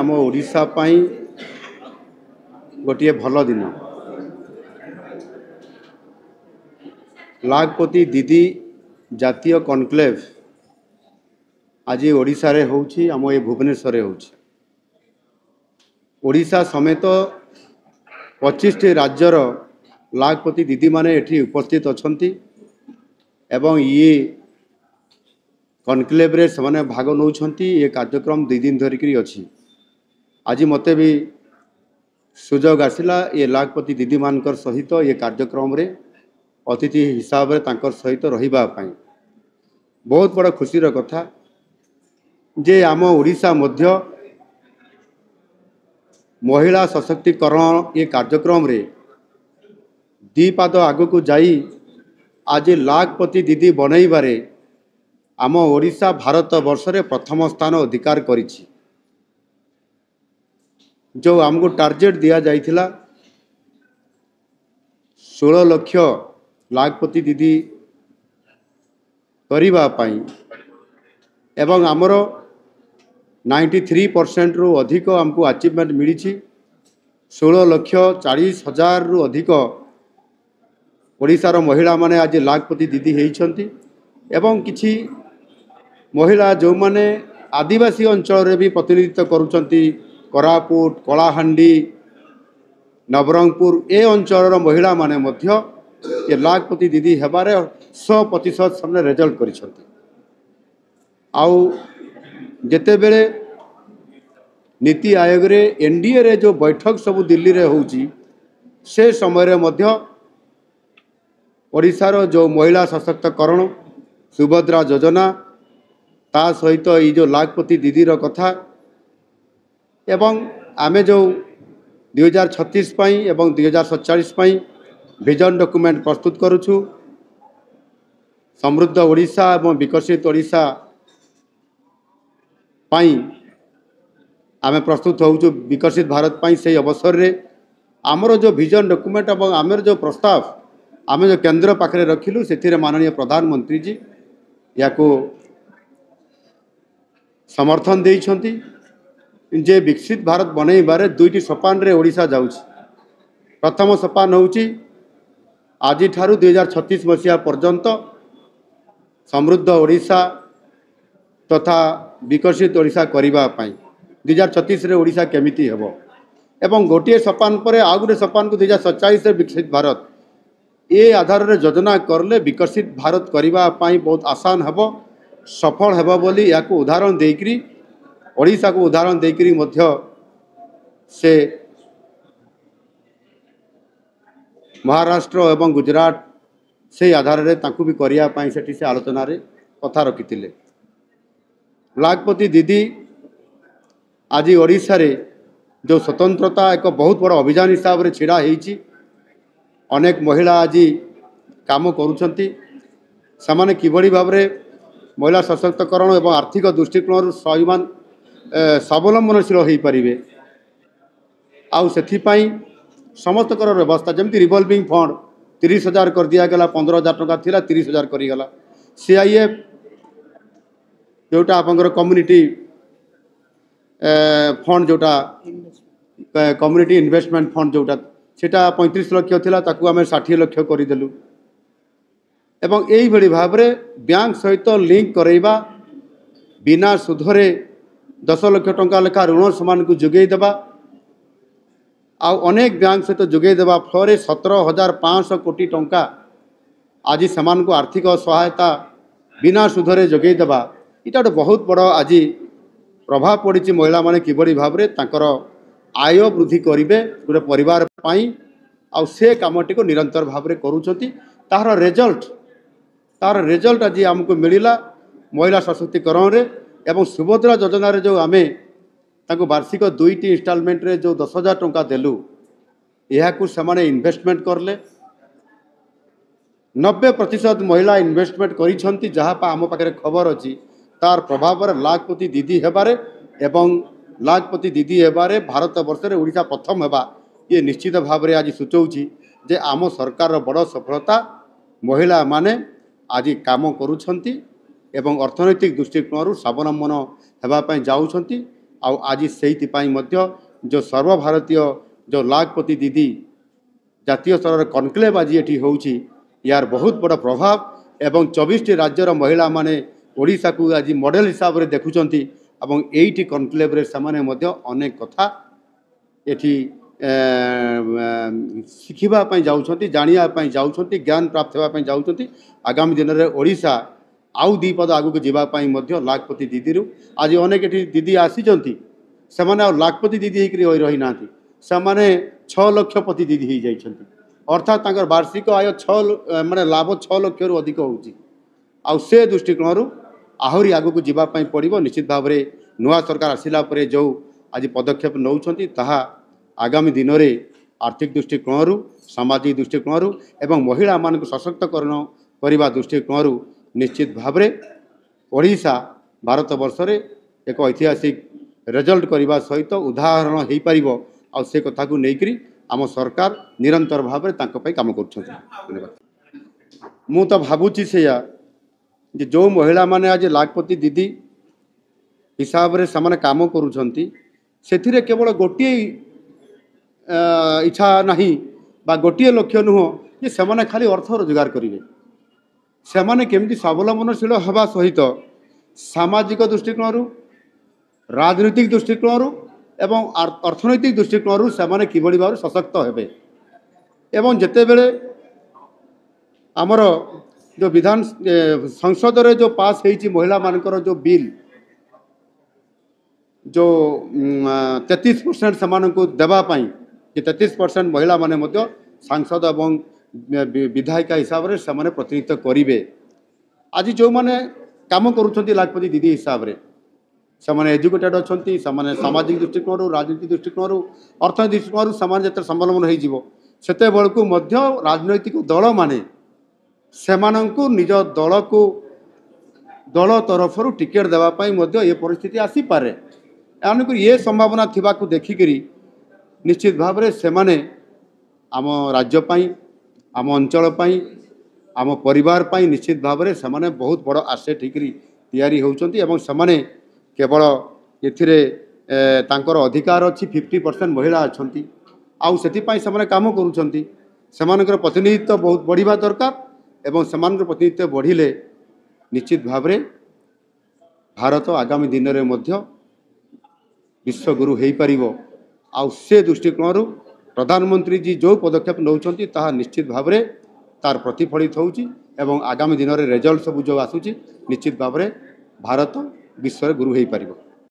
आम ओडिशा पाई गोटे भल दिन। लाखपति दीदी जातीय कनक्लेव आज ओडिशा रे होउछि, आम ए भुवनेश्वर रे होउछि। ओडिशा समेत 25 राज्यर लाखपति दीदी माने एठी उपस्थित अछंती एवं ये कनक्लेव रे समाने भाग नौछंती। ये कार्यक्रम 2 दिन धरिकी अछि। आज मते भी सुजोग आसिला ये लाखपति दीदी मानकर सहित ये कार्यक्रम रे अतिथि हिसाब रे तांकर सहित रहिबा पई बहुत बड़ा खुशी रो कथा जे आम ओडिशा मध्य महिला सशक्तिकरण ये कार्यक्रम रे दी पाद आग को जाई आज लाखपति दीदी बनैबारे आम ओडिशा भारत वर्ष रे प्रथम स्थान अधिकार करिछि। जो आमको टार्गेट दिया जाइथिला 16 लाख लाखपति दीदी करिबा पाई एवं आमर 93% रु अधिक आमको अचीवमेंट मिली। 16,40,000 रु अधिक ओडिशार महिला माने आज लाखपति दीदी होइछंती एवं किछि महिला जो माने आदिवासी अंचल रे भी प्रतिनिधित्व करुछंती। कोरापुट, कलाहांडी, नवरंगपुर ए अंचल महिला माने मध्य ये लाखपति दीदी हेबारे 100% सामने रिजल्ट करिछंती। आउ जेते बेले नीति आयोग रे एनडीए रे जो बैठक सब दिल्ली रे होउची से समय रे मध्य ओडिशार जो महिला सशक्तिकरण सुभद्रा योजना ता सहित ये जो लाखपति दीदी रो कथा एवं आमे जो 2036 पाई एवं 2047 पाई विजन डॉक्यूमेंट प्रस्तुत करूछु। समृद्ध ओडिशा एवं विकसित ओडिशा पाई आमे प्रस्तुत होउछु विकसित भारत पाई। से अवसर रे आमर जो विजन डॉक्यूमेंट एवं आमर जो प्रस्ताव आमे जो केंद्र पाखरे रखिलु सेथिरे माननीय प्रधानमंत्री जी याको समर्थन देइछंती जे विकसित भारत बनैबारे 2टी सोपान रे ओडिशा जाउछि। प्रथम सोपान होउछि आज ठारू 2036 मसीहा पर्यंत समृद्ध ओडिशा तथा विकसित ओडिशा करिबा पाई 2036 रे ओडिशा केमिति हेबो एवं गोटे सोपान परे आ गुटे सोपान को 2047 रे विकसित भारत ए आधार रे योजना करले विकसित भारत करिबा पाई बहुत आसान हेबो, सफल हेबो बोली याको उदाहरण देकरी ओडिशा को उदाहरण देकरी मध्य से महाराष्ट्र एवं गुजरात से आधार रे ताकू भी करिया पाई सेठी से आलोचना रे कथा रखिथिले। लाखपति दीदी आज ओडिशा रे जो स्वतंत्रता एक बहुत बड़ा अभियान हिसाब रे छिड़ा हेइची। अनेक महिला आज काम करुछंती समाने किबड़ी भाव रे महिला सशक्तिकरण एवं आर्थिक दृष्टिकोण स्वाभिमान स्वावलंबनशील हो पारिबे। आउ सेथिपाई समस्तकर व्यवस्था जमती रिवॉल्विंग फंड 30,000 कर दिया गला। 15,000 टका थिला 30,000 करी गला। सीआईएफ जोटा आपनकर कम्युनिटी फंड जोटा कम्युनिटी इन्वेस्टमेंट फंड जोटा सेटा 35 लाख थिला ताकू आमे 60 लाख करि देलु एवं एई भली भाव रे बैंक सहित लिंक करैबा बिना सुधरे 10 लाख टंका लेखा ऋण समान को जोगै देबा आ अनेक बैंक सहित जोगै देबा फल 17,500 कोटी टंका आज समान को आर्थिक सहायता बिना सुधरे जोगै देबा इटा बहुत बड़ आज प्रभाव पड़ी। महिला माने किबड़ी भाव रे तांकर आय वृद्धि करिवे गोटे परिवार पाई आ से कामटी को निरंतर भाव रे करूछंती। तार रिजल्ट आज हमको मिलिला महिला सशक्तिकरण रे एवं सुभद्रा योजना रे जो आमे ताको वार्षिक 2टी इंस्टॉलमेंट रे जो 10,000 टंका देलु यह को समाने इन्वेस्टमेंट करले 90% महिला इन्वेस्टमेंट करिछंती। जहाँ पा आम पाखे खबर अछि तार प्रभाव लाखपति दीदी हेबारे एवं लाखपति दीदी हेबारे भारत वर्ष रे ओडिशा प्रथम हेबा ये निश्चित भाव रे आज सूचौछि जे आम सरकार बड़ सफलता महिला माने आज काम करुछंती एवं अर्थनैतिक दृष्टिकोण स्वावलंबन हेबा पई जाउछंती आज से जो सर्वभारतीय जो लाखपति दीदी जातीय स्तर कनक्लेव आज ये होउची यार बहुत बड़ा प्रभाव एवं 24 राज्यर महिला माने ओडिशा को आज मॉडल हिसाब से देखुंट एवं एटी कनक्लेव अनेक कथा ये शिखापी जाऊँच जानापी जाऊँच ज्ञान प्राप्त होगापी जाऊँच आगामी दिन में ओडिशा आउ दी पद आगू को जावाई लाखपति दीदी रू आज अनेक दीदी आसी से लाखपति दीदी होकर रही ना से 6 लक्षपति दीदी हो जाइछन्ति अर्थात वार्षिक आय 6 माने लाभ 6 लाख रु अधिक होउची आ से दृष्टिकोण आहरी आगू को जावाई पड़ो निश्चित भाव में नुआ सरकार आसिला परे जो आज पदक्षेप नौछन्ति ताहा आगामी दिन में आर्थिक दृष्टिकोण सामाजिक दृष्टिकोण एवं महिला मान सशक्तकरण करने दृष्टिकोण निश्चित भाव में ओडिशा भारत वर्ष में एक ऐतिहासिक रिजल्ट करने सहित उदाहरण हो पार आ से कथा को लेकर आम सरकार निरंतर भाव में काम कर मु तो भावुची से जो महिला माने आज लाखपति दीदी हिसाब से सामने काम करुँच से केवल गोटे इच्छा नहीं बा गोटे लक्ष्य नुह कि से खाली अर्थ रोजगार करेंगे से केमती स्वावलंबनशील हवा सहित सामाजिक दृष्टिकोण राजनीतिक दृष्टिकोण एवं अर्थनैतिक दृष्टिकोण से किभली भाव सशक्त हेबे एवं जिते बेले आमर जो विधान संसद रे जो पास होती महिला मानकर जो बिल जो 33% से देवाई कि 33% महिला माने सांसद एवं विधायिका हिसाब से प्रतिनिधित्व करेंगे आज जो मैंने काम करुँच लाखपति दीदी हिसाब से से एजुकेटेड अच्छा सामाजिक दृष्टिकोण राजनीतिक दृष्टिकोण अर्थनैतिक दृष्टिकोण से जो संबलम्बन होते बेलू राजनैतिक दल माने सेमानंकु निज दल को दल तरफ टिकेट देवाई ये परिस्थिति आसीपे एमक ये संभावना थिबा को देखिक निश्चित भाव में से आम राज्यपाई आम अंचल आम परिवार पाई निश्चित भाव में से बहुत बड़ आसेट होकर होती केवल ये अधिकार अच्छी 50% महिला अच्छा आउ से काम कर प्रतिनिधित्व बहुत बढ़िया दरकार एवं से प्रतिनिधित्व बढ़िले निश्चित भाव में भारत आगामी दिन में विश्वगुरु हो पार आउ से दृष्टिकोण प्रधानमंत्री जी जो पदक्षेप नौकरी ताहा निश्चित भाव में तार प्रतिफलित होउची एवं आगामी दिन में रिजल्ट सब जो आसूची निश्चित भाव में भारत विश्व गुरु हो पार।